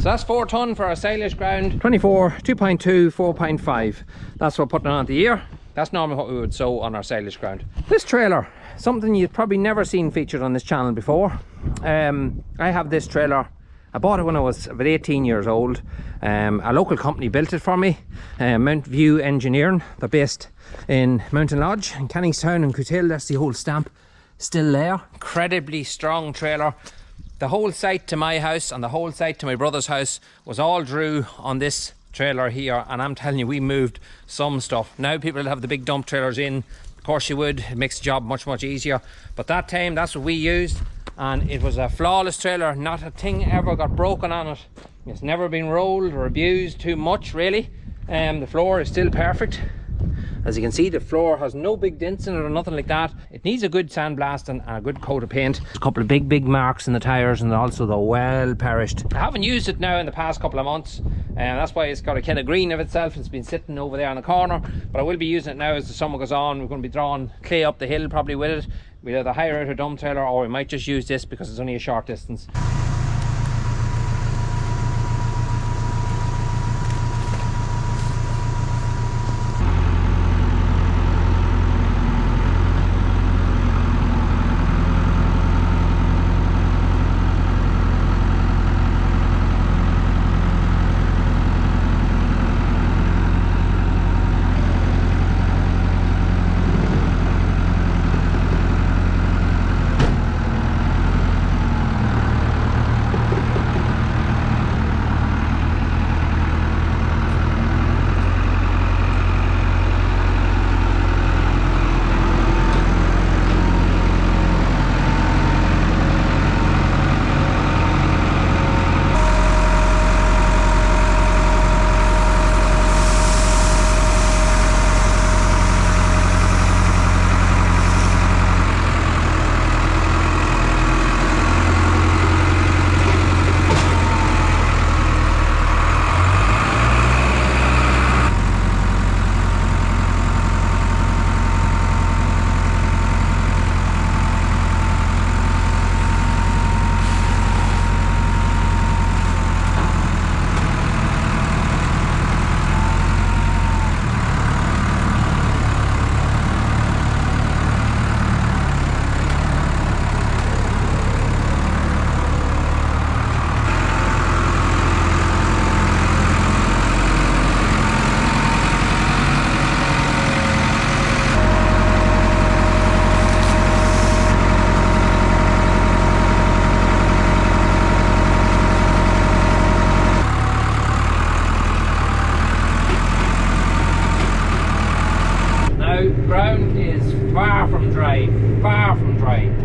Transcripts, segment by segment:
that's 4 tonne for our silage ground. 24, 2.2, 4.5. That's what we're putting on the year. That's normally what we would sow on our silage ground. This trailer, something you've probably never seen featured on this channel before. I have this trailer. I bought it when I was about 18 years old. A local company built it for me, Mount View Engineering. They're based in Mountain Lodge in Canningstown and Cootehill. That's the whole stamp still there. Incredibly strong trailer. The whole site to my house and the whole site to my brother's house was all drew on this trailer here, and I'm telling you, we moved some stuff. Now people have the big dump trailers in. Of course you would, it makes the job much easier, but that time that's what we used, and it was a flawless trailer. Not a thing ever got broken on it. It's never been rolled or abused too much really. The floor is still perfect. As you can see, the floor has no big dents in it or nothing like that. It needs a good sandblasting and a good coat of paint. There's a couple of big marks in the tyres, and also they're well perished. I haven't used it now in the past couple of months, and that's why it's got a kind of green of itself. It's been sitting over there in the corner, but I will be using it now as the summer goes on. We're going to be drawing clay up the hill probably with it. We'll either hire out a dump trailer, or we might just use this because it's only a short distance.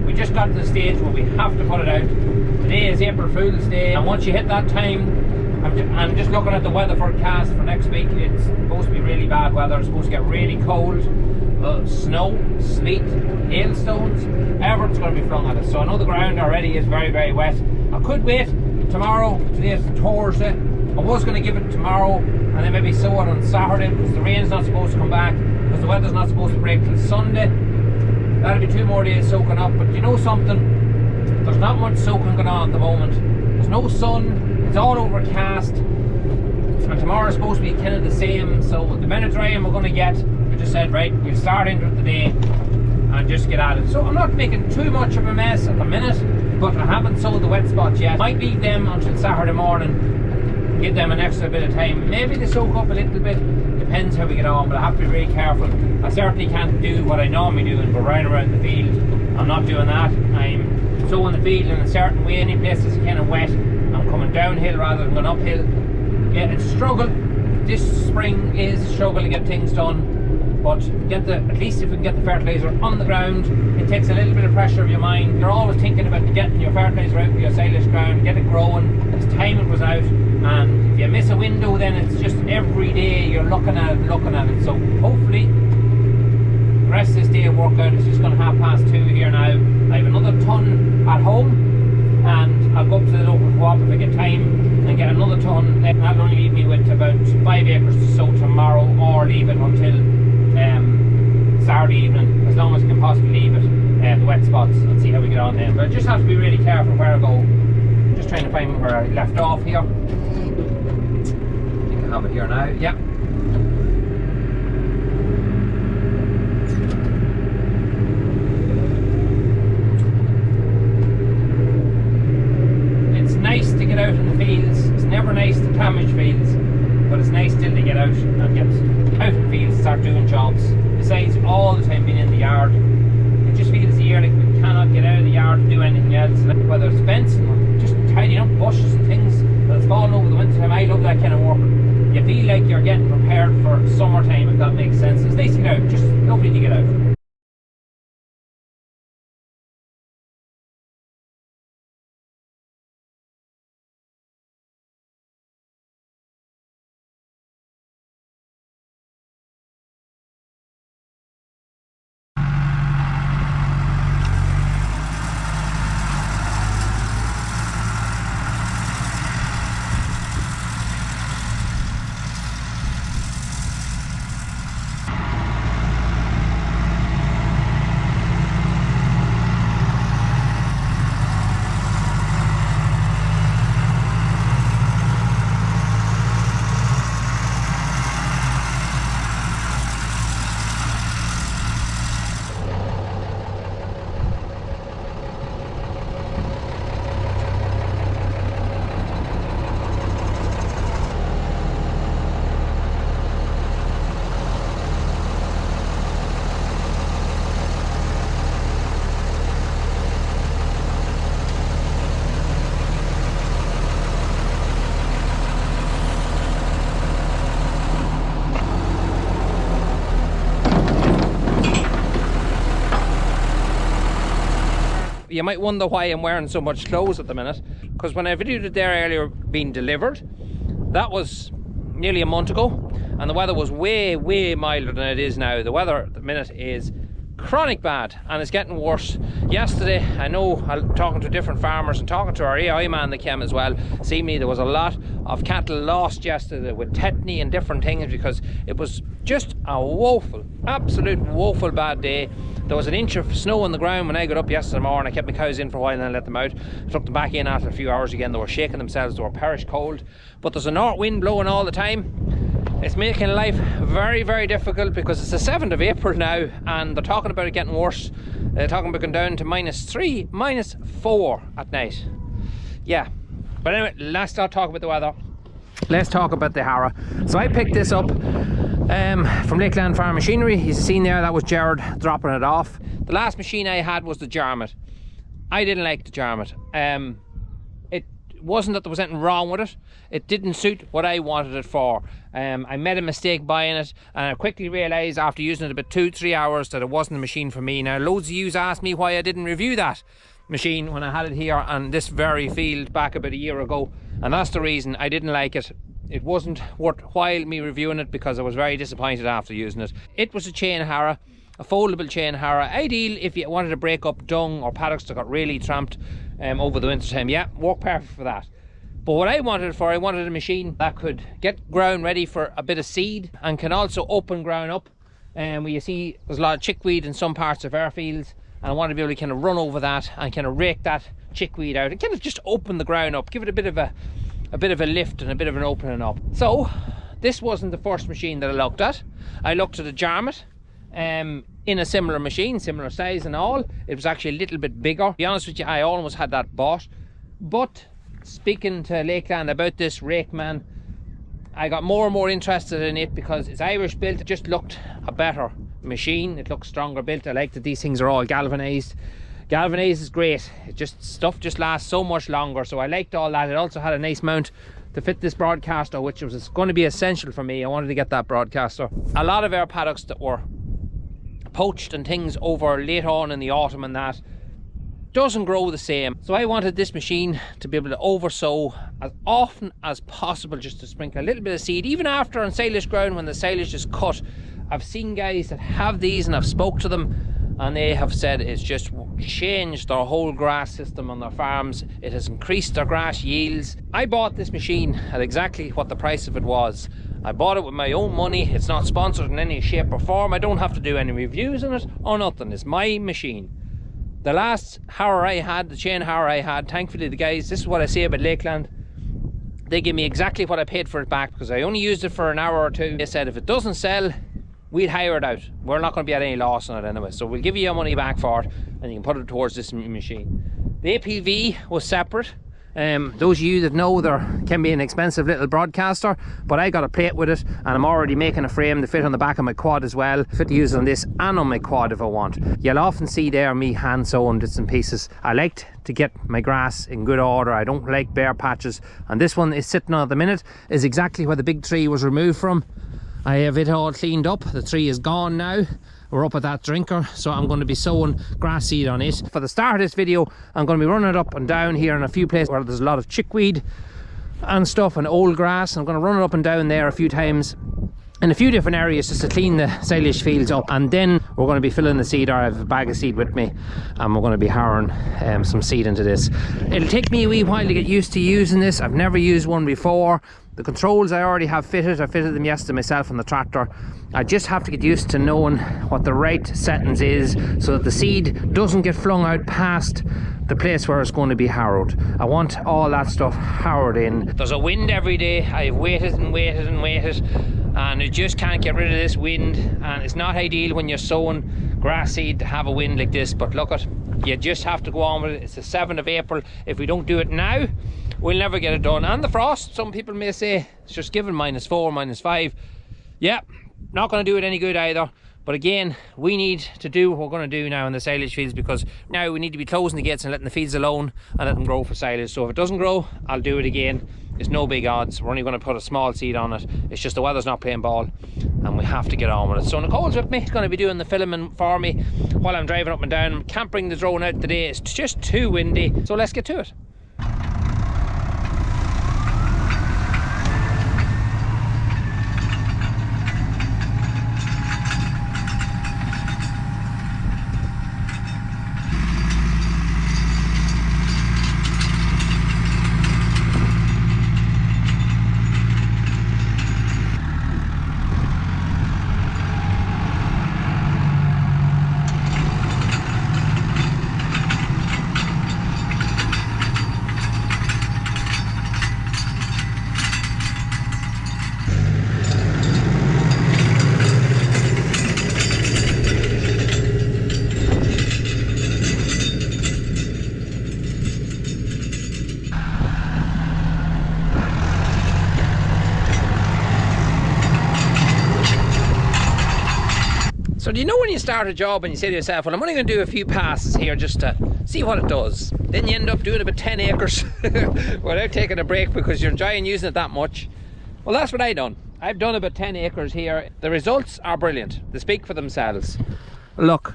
We just got to the stage where we have to put it out. Today is April Fool's Day, and once you hit that time, I'm just looking at the weather forecast for next week. It's supposed to be really bad weather. It's supposed to get really cold, snow, sleet, hailstones, everything's going to be flung at us. So I know the ground already is very wet. I could wait tomorrow. Today is Thursday. I was going to give it tomorrow and then maybe sow it on Saturday, because the rain's not supposed to come back, because the weather's not supposed to break till Sunday. That'll be 2 more days soaking up. But you know something? There's not much soaking going on at the moment. There's no sun. It's all overcast. And tomorrow's supposed to be kind of the same. So the amount of drying we're going to get, we just said, right, we'll start into the day and just get at it. So I'm not making too much of a mess at the minute, but I haven't sowed the wet spots yet. Might leave them until Saturday morning, give them an extra bit of time. Maybe they soak up a little bit, depends how we get on, but I have to be really careful. I certainly can't do what I normally do and go right around the field. I'm not doing that. I'm sowing the field in a certain way. Any place that's kind of wet, I'm coming downhill rather than going uphill. Yeah, it's a struggle. This spring is a struggle to get things done, but at least if we can get the fertiliser on the ground, it takes a little bit of pressure off your mind. You're always thinking about getting your fertiliser out for your silage ground, get it growing. It's time it was out, and if you miss a window, then it's just every day you're looking at it. So hopefully the rest of this day will work out. It's just going to 2:30 here now. I have another ton at home, and I'll go up to the local co-op if I get time and get another ton. That'll only leave me with about 5 acres to sow tomorrow, or leave it until Saturday evening, as long as I can possibly leave it, the wet spots, and see how we get on then. But I just have to be really careful where I go. Just trying to find where I left off here. have it here now. Yeah. It's nice to get out in the fields. It's never nice to damage fields, but it's nice still to get out and get out in the fields and start doing jobs. Besides all the time being in the yard, it just feels the year like we cannot get out of the yard to do anything else. Whether it's fencing or just tidying up bushes and things that's fallen over the winter time, I love that kind of work. You feel like you're getting prepared for summertime, if that makes sense. It's nice to get out, just lovely to get out. You might wonder why I'm wearing so much clothes at the minute, because when I videoed it there earlier being delivered, that was nearly a month ago, and the weather was way milder than it is now. The weather at the minute is chronic bad, and it's getting worse. Yesterday, I know, talking to different farmers and talking to our AI man that came as well, seemingly there was a lot of cattle lost yesterday with tetany and different things, because it was just a woeful, absolute woeful bad day. There was an inch of snow on the ground when I got up yesterday morning. I kept my cows in for a while and then let them out. I took them back in after a few hours again. They were shaking themselves, they were perish cold. But there's a north wind blowing all the time. It's making life very difficult, because it's the 7th of April now and they're talking about it getting worse. They're talking about going down to -3, -4 at night. Yeah, but anyway, let's not talk about the weather. Let's talk about the Harrow. So I picked this up from Lakeland Farm Machinery. You seen there, that was Jared dropping it off. The last machine I had was the Jarmet. I didn't like the Jarmet. It wasn't that there was anything wrong with it. It didn't suit what I wanted it for. I made a mistake buying it, and I quickly realised after using it about 2-3 hours that it wasn't a machine for me. Now loads of yous asked me why I didn't review that machine when I had it here on this very field back about a year ago, and that's the reason I didn't like it. It wasn't worthwhile me reviewing it, because I was very disappointed after using it. It was a chain Harrow, a foldable chain Harrow, ideal if you wanted to break up dung or paddocks that got really tramped over the winter time. Yeah, worked perfect for that. But what I wanted it for, I wanted a machine that could get ground ready for a bit of seed and can also open ground up. Where you see there's a lot of chickweed in some parts of our fields, and I want to be able to kind of run over that and kind of rake that chickweed out and kind of just open the ground up, give it a bit of a lift and a bit of an opening up. So this wasn't the first machine that I looked at. I looked at a Jarmet in a similar machine, similar size and all. It was actually a little bit bigger. To be honest with you, I almost had that bought. But speaking to Lakeland about this Rakeman, I got more and more interested in it because it's Irish built. It just looked a better machine. It looked stronger built. I like that these things are all galvanized. Galvanized is great. Stuff just lasts so much longer, so I liked all that. It also had a nice mount to fit this broadcaster, which was going to be essential for me. I wanted to get that broadcaster. A lot of our paddocks that were poached and things over late on in the autumn and that doesn't grow the same, so I wanted this machine to be able to oversow as often as possible, just to sprinkle a little bit of seed even after on silage ground when the silage is cut. I've seen guys that have these and I've spoke to them, and they have said it's just changed their whole grass system on their farms. It has increased their grass yields. I bought this machine at exactly what the price of it was. I bought it with my own money. It's not sponsored in any shape or form. I don't have to do any reviews on it or nothing. It's my machine. The last Harrow I had, the chain Harrow I had, thankfully the guys, this is what I say about Lakeland, They give me exactly what I paid for it back, because I only used it for an hour or two. They said if it doesn't sell, we'd hire it out. We're not going to be at any loss on it anyway, so we'll give you your money back for it, and you can put it towards this machine. The APV was separate. Those of you that know, there can be an expensive little broadcaster, but I got a plate with it, and I'm already making a frame to fit on the back of my quad as well, fit to use on this and on my quad if I want. You'll often see there me hand sewing bits and pieces. I like to get my grass in good order. I don't like bare patches, and this one is sitting on at the minute is exactly where the big tree was removed from. I have it all cleaned up. The tree is gone now. We're up at that drinker, so I'm going to be sowing grass seed on it. For the start of this video, I'm going to be running it up and down here in a few places where there's a lot of chickweed and stuff and old grass. I'm going to run it up and down there a few times in a few different areas just to clean the silage fields up, and then we're going to be filling the seed. I have a bag of seed with me, and we're going to be harrowing some seed into this. It'll take me a wee while to get used to using this. I've never used one before. The controls I already have fitted. I fitted them yesterday myself on the tractor. I just have to get used to knowing what the right settings is so that the seed doesn't get flung out past the place where it's going to be harrowed. I want all that stuff harrowed in. There's a wind every day. I've waited and waited and waited, and you just can't get rid of this wind, and it's not ideal when you're sowing grass seed to have a wind like this, but look at, you just have to go on with it. It's the 7th of April. If we don't do it now, we'll never get it done. And the frost, some people may say it's just given -4, -5. Yeah, not going to do it any good either. But again, we need to do what we're going to do now in the silage fields, because now we need to be closing the gates and letting the fields alone and let them grow for silage. So if it doesn't grow, I'll do it again. It's no big odds. We're only going to put a small seed on it. It's just the weather's not playing ball, and we have to get on with it. So Nicole's with me. She's going to be doing the filming for me while I'm driving up and down. Can't bring the drone out today. It's just too windy. So let's get to it. So do you know when you start a job and you say to yourself, well, I'm only going to do a few passes here just to see what it does. Then you end up doing about 10 acres without taking a break because you're enjoying using it that much. Well, that's what I've done. I've done about 10 acres here. The results are brilliant. They speak for themselves. Look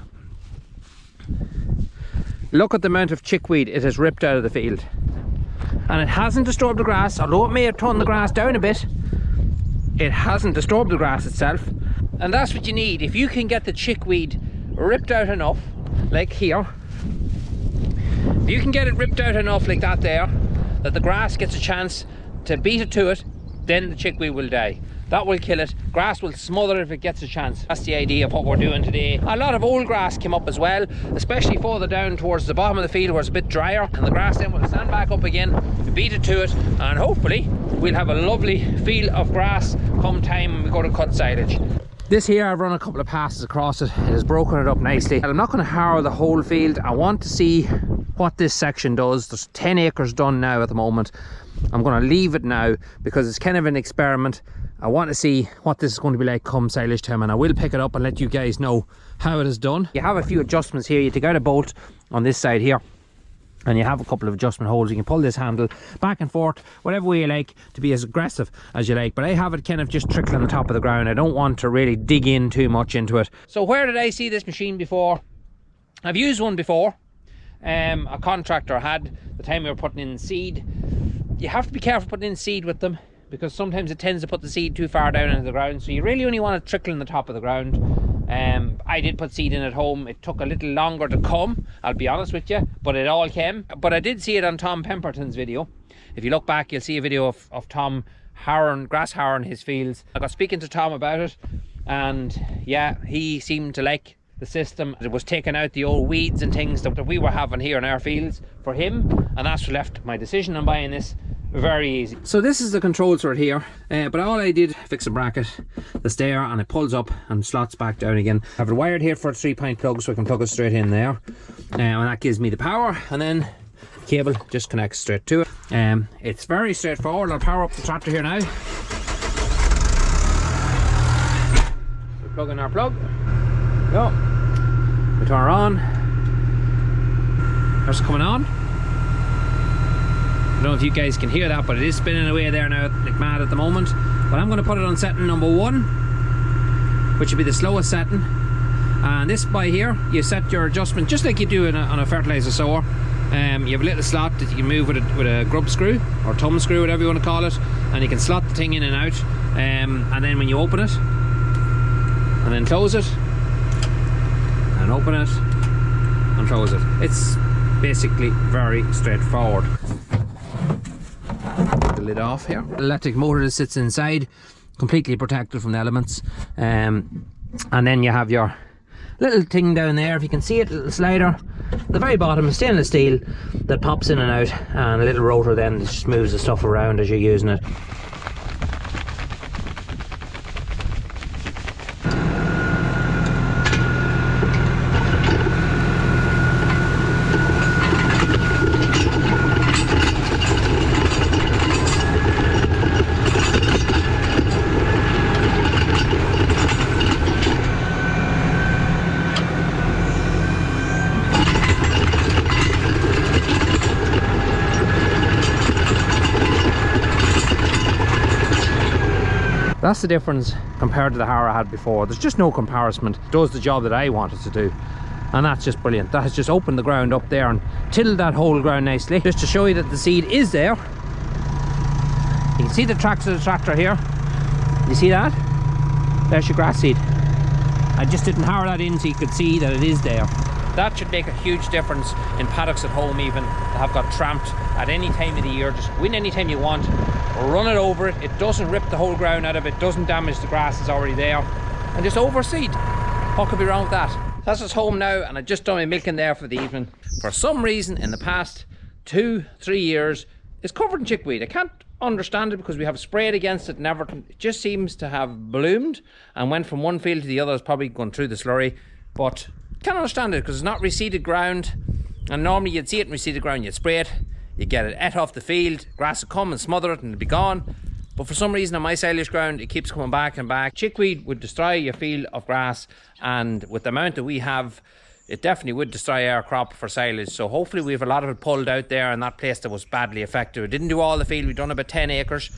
at the amount of chickweed it has ripped out of the field. And it hasn't disturbed the grass, although it may have toned the grass down a bit. It hasn't disturbed the grass itself. And that's what you need. If you can get the chickweed ripped out enough, like here, if you can get it ripped out enough like that there, that the grass gets a chance to beat it to it, then the chickweed will die. That will kill it. Grass will smother it if it gets a chance. That's the idea of what we're doing today. A lot of old grass came up as well, especially further down towards the bottom of the field where it's a bit drier, and the grass then will stand back up again, beat it to it, and hopefully we'll have a lovely field of grass come time when we go to cut silage. This here, I've run a couple of passes across it. It has broken it up nicely. And I'm not going to harrow the whole field. I want to see what this section does. There's 10 acres done now at the moment. I'm going to leave it now because it's kind of an experiment. I want to see what this is going to be like come silage time, and I will pick it up and let you guys know how it is done. You have a few adjustments here. You take out a bolt on this side here, and you have a couple of adjustment holes. You can pull this handle back and forth, whatever way you like, to be as aggressive as you like. But I have it kind of just trickling on the top of the ground. I don't want to really dig in too much into it. So where did I see this machine before? I've used one before. A contractor had, the time we were putting in seed. You have to be careful putting in seed with them, because sometimes it tends to put the seed too far down into the ground. So you really only want to trickle on the top of the ground. I did put seed in at home. It took a little longer to come, I'll be honest with you, but it all came. But I did see it on Tom Pemberton's video. If you look back, you'll see a video of Tom harrowing, grass harrowing his fields. I got speaking to Tom about it, and yeah, he seemed to like the system. It was taking out the old weeds and things that we were having here in our fields for him, and that's what left my decision on buying this Very easy. So this is the controls for it here, but all I did, fix a bracket that's there, and it pulls up and slots back down again. I have it wired here for a 3-point plug, so I can plug it straight in there, and that gives me the power, and then the cable just connects straight to it. It's very straightforward. I'll power up the tractor here now. We plug in our plug. Go. We turn her on. There's coming on. I don't know if you guys can hear that, but it is spinning away there now like mad at the moment. But I'm going to put it on setting number 1, which would be the slowest setting. And this by here, you set your adjustment just like you do on a fertiliser sower. You have a little slot that you can move with a grub screw or thumb screw, whatever you want to call it, and you can slot the thing in and out. And then when you open it, and then close it, and open it, and close it. It's basically very straightforward. The lid off here. Electric motor that sits inside, completely protected from the elements. And then you have your little thing down there, if you can see it, little slider. The very bottom is stainless steel that pops in and out, and a little rotor then that just moves the stuff around as you're using it. That's the difference compared to the Harrow I had before. There's just no comparison. It does the job that I wanted to do, and that's just brilliant. That has just opened the ground up there and tilled that whole ground nicely, just to show you that the seed is there. You can see the tracks of the tractor here. You see that? There's your grass seed. I just didn't harrow that in so you could see that it is there. That should make a huge difference in paddocks at home even that have got tramped at any time of the year. Just win any time you want, run it over it. It doesn't rip the whole ground out of it, doesn't damage the grass that's already there, and just overseed. What could be wrong with that? That's us home now, and I've just done my milking there for the evening. For some reason in the past 2-3 years it's covered in chickweed. I can't understand it because we have sprayed against it and everything. It just seems to have bloomed and went from one field to the other. It's probably gone through the slurry, but can't understand it because it's not reseeded ground, and normally you'd see it in reseeded ground, you'd spray it, you get it et off the field, grass would come and smother it and it'd be gone. But for some reason on my silage ground it keeps coming back and back. Chickweed would destroy your field of grass, and with the amount that we have, it definitely would destroy our crop for silage. So hopefully we have a lot of it pulled out there in that place that was badly affected. We didn't do all the field, we've done about 10 acres.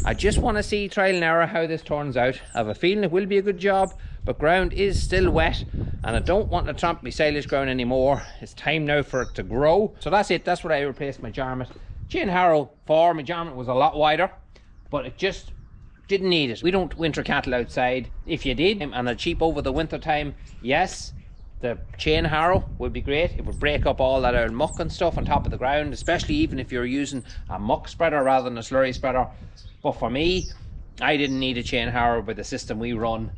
I just want to see trial and error how this turns out. I have a feeling it will be a good job, but ground is still wet and I don't want to tramp my silage ground anymore. It's time now for it to grow. So that's it, that's what I replaced my jarmet. Chain Harrow for my jarmet was a lot wider, but it just didn't need it. We don't winter cattle outside. If you did and they're cheap over the winter time, yes, the chain Harrow would be great. It would break up all that old muck and stuff on top of the ground, especially even if you're using a muck spreader rather than a slurry spreader. But for me, I didn't need a chain Harrow with the system we run.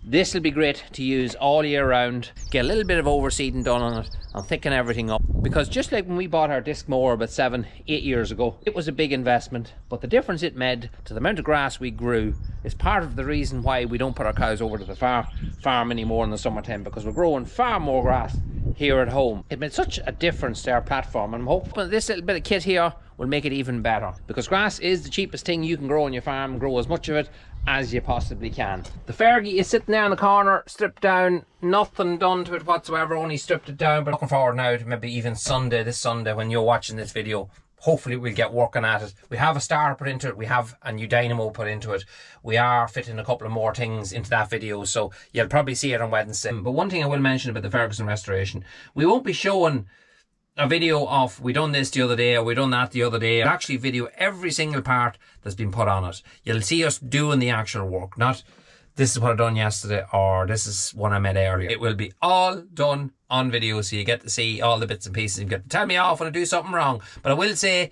This will be great to use all year round, get a little bit of overseeding done on it and thicken everything up. Because just like when we bought our disc mower about 7-8 years ago, it was a big investment, but the difference it made to the amount of grass we grew is part of the reason why we don't put our cows over to the farm anymore in the summertime, because we're growing far more grass here at home. It made such a difference to our platform, and I'm hoping this little bit of kit here will make it even better, because grass is the cheapest thing you can grow on your farm. Grow as much of it as you possibly can. The Fergie is sitting there in the corner, stripped down, nothing done to it whatsoever, only stripped it down. But looking forward now to maybe even Sunday, this Sunday when you're watching this video, hopefully we'll get working at it. We have a starter put into it, we have a new dynamo put into it, we are fitting a couple of more things into that video, so you'll probably see it on Wednesday. But one thing I will mention about the Ferguson restoration, we won't be showing a video of we done this the other day or we done that the other day. I'll actually video every single part that's been put on it. You'll see us doing the actual work, not this is what I done yesterday or this is what I made earlier. It will be all done on video, so you get to see all the bits and pieces. You get to tell me off when I do something wrong. But I will say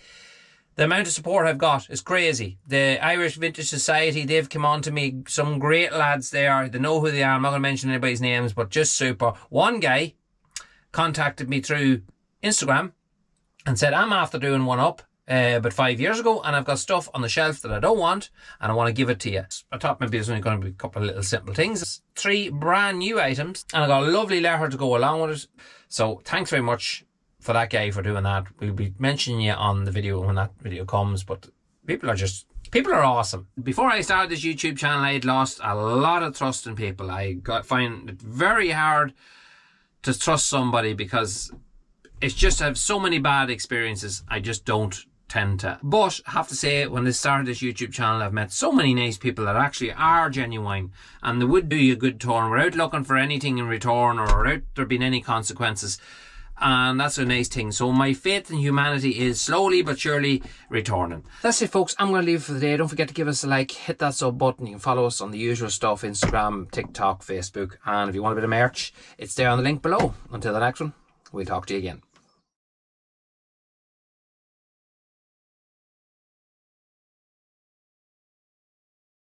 the amount of support I've got is crazy. The Irish Vintage Society, they've come on to me, some great lads there. They know who they are. I'm not going to mention anybody's names, but just super. One guy contacted me through Instagram and said, I'm after doing one up. about 5 years ago, and I've got stuff on the shelf that I don't want and I want to give it to you. I thought maybe there's only going to be a couple of little simple things. It's 3 brand new items, and I got a lovely letter to go along with it. So thanks very much for that guy for doing that. We'll be mentioning you on the video when that video comes, but people are awesome. Before I started this YouTube channel, I had lost a lot of trust in people. Find it very hard to trust somebody because it's just, I have so many bad experiences. I just don't tend to. But I have to say, when I started this YouTube channel, I've met so many nice people that actually are genuine, and they would do you a good turn without looking for anything in return or without there being any consequences. And that's a nice thing. So my faith in humanity is slowly but surely returning. That's it, folks. I'm going to leave it for today. Don't forget to give us a like, hit that sub button. You can follow us on the usual stuff: Instagram, TikTok, Facebook, and if you want a bit of merch, it's there on the link below. Until the next one, we'll talk to you again.